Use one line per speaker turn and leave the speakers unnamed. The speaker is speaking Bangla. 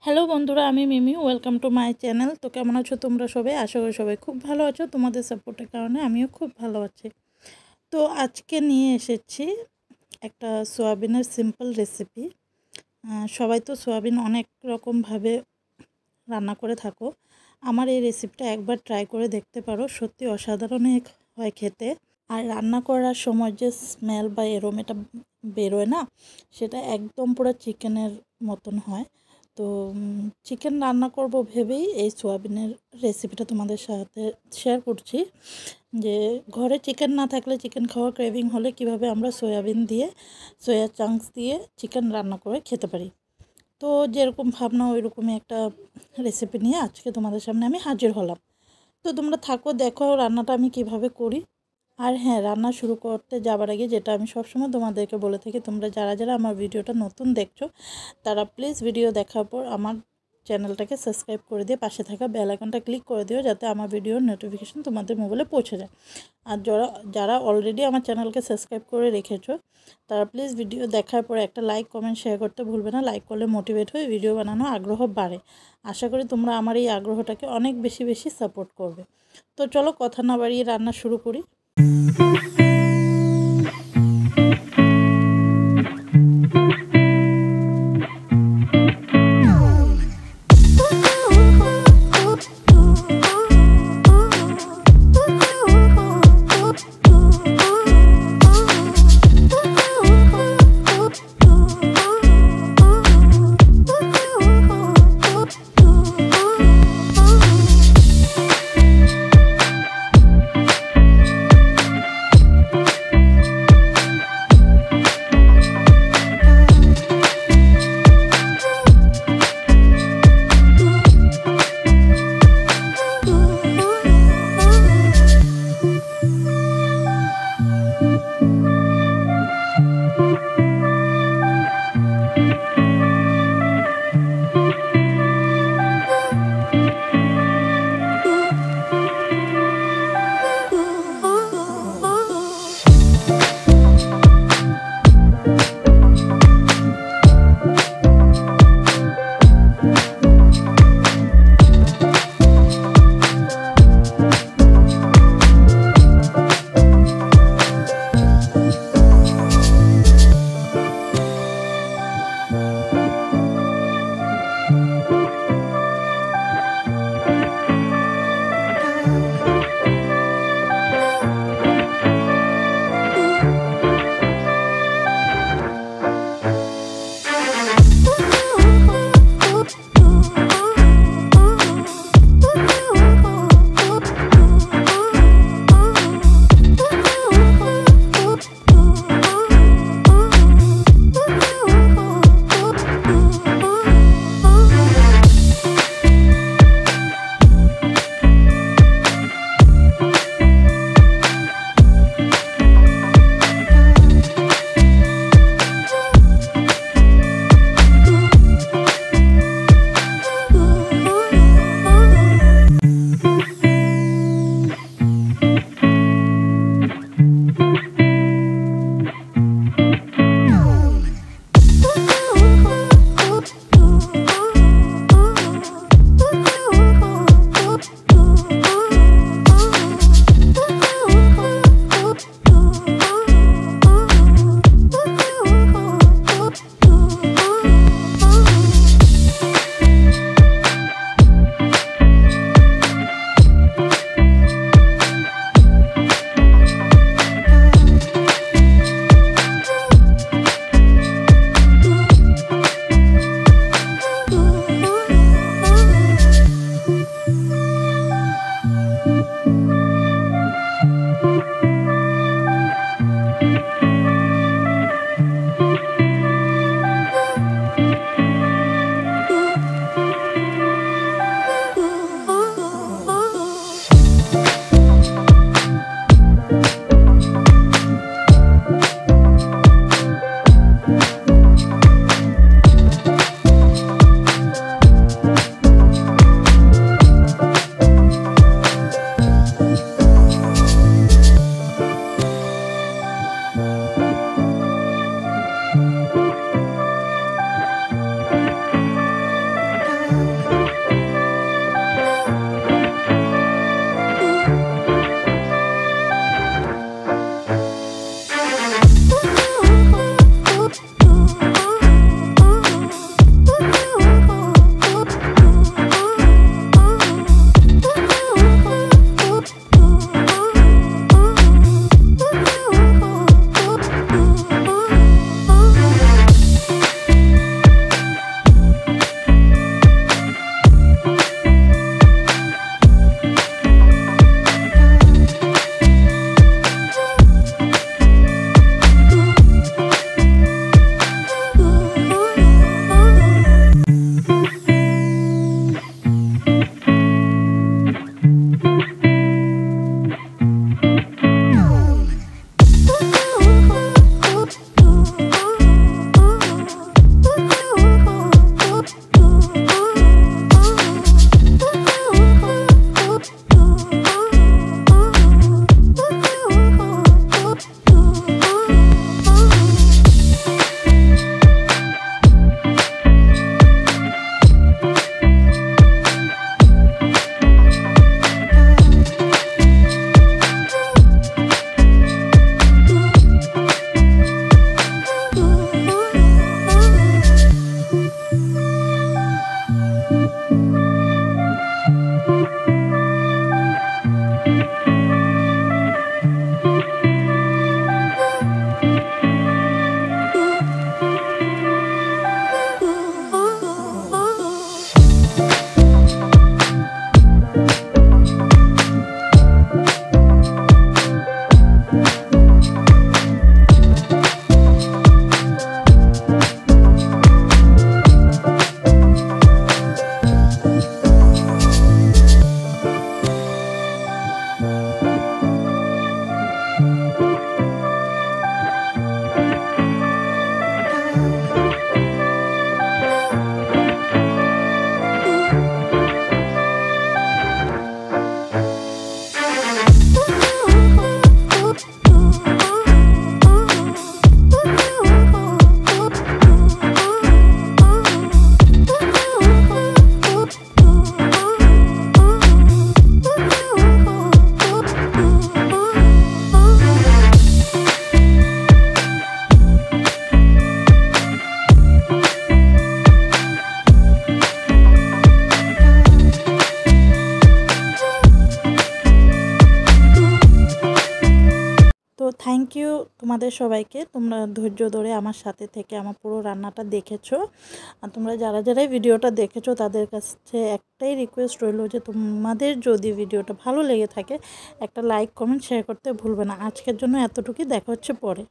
হ্যালো বন্ধুরা, আমি Mimi. Welcome to my channel. তো কেমন আছো তোমরা সবাই? আশা করি সবাই খুব ভালো আছো। তোমাদের সাপোর্টের কারণে আমিও খুব ভালো আছি। তো আজকে নিয়ে এসেছি একটা সোয়াবিনের সিম্পল রেসিপি। সবাই তো সোয়াবিন অনেক রকমভাবে রান্না করে থাকো। আমার এই রেসিপিটা একবার ট্রাই করে দেখতে পারো, সত্যি অসাধারণ হয় খেতে। আর রান্না করার সময় যে স্মেল বা এরোমেটা বেরোয় না, সেটা একদম পুরো চিকেনের মতন হয়। তো চিকেন রান্না করব ভেবেই এই সোয়াবিনের রেসিপিটা তোমাদের সাথে শেয়ার করছি, যে ঘরে চিকেন না থাকলে, চিকেন খাওয়ার ক্রেভিং হলে কিভাবে আমরা সয়াবিন দিয়ে, সয়া চাংস দিয়ে চিকেন রান্না করে খেতে পারি। তো যেরকম ভাবনা ওই রকমই একটা রেসিপি নিয়ে আজকে তোমাদের সামনে আমি হাজির হলাম। তো তোমরা থাকো, দেখো রান্নাটা আমি কিভাবে করি। আর হ্যাঁ, রান্না শুরু করতে যাবার আগে যেটা আমি সবসময় তোমাদেরকে বলে থাকি, তোমরা যারা যারা আমার ভিডিওটা নতুন দেখছো তারা প্লিজ ভিডিও দেখার পর আমার চ্যানেলটাকে সাবস্ক্রাইব করে দিয়ে পাশে থাকা বেল আইকনটা ক্লিক করে দিও, যাতে আমার ভিডিওর নোটিফিকেশন তোমাদের মোবাইলে পৌঁছে যায়। আর যারা অলরেডি আমার চ্যানেলকে সাবস্ক্রাইব করে রেখেছো তারা প্লিজ ভিডিও দেখার পরে একটা লাইক, কমেন্ট, শেয়ার করতে ভুলবে না। লাইক করলে মোটিভেট হয়ে ভিডিও বানানোর আগ্রহ বাড়ে। আশা করি তোমরা আমার এই আগ্রহটাকে অনেক বেশি বেশি সাপোর্ট করবে। তো চলো কথা না বাড়িয়ে রান্না শুরু করি। তো থ্যাংক ইউ তোমাদের সবাইকে, তোমরা ধৈর্য ধরে আমার সাথে থেকে আমার পুরো রান্নাটা দেখেছো। আর তোমরা যারা যারাই ভিডিওটা দেখেছো তাদের কাছে একটাই রিকোয়েস্ট রইলো যে তোমাদের যদি ভিডিওটা ভালো লেগে থাকে একটা লাইক কমেন্ট শেয়ার করতে ভুলবে না। আজকের জন্য এতটুকুই, দেখা হচ্ছে পরে।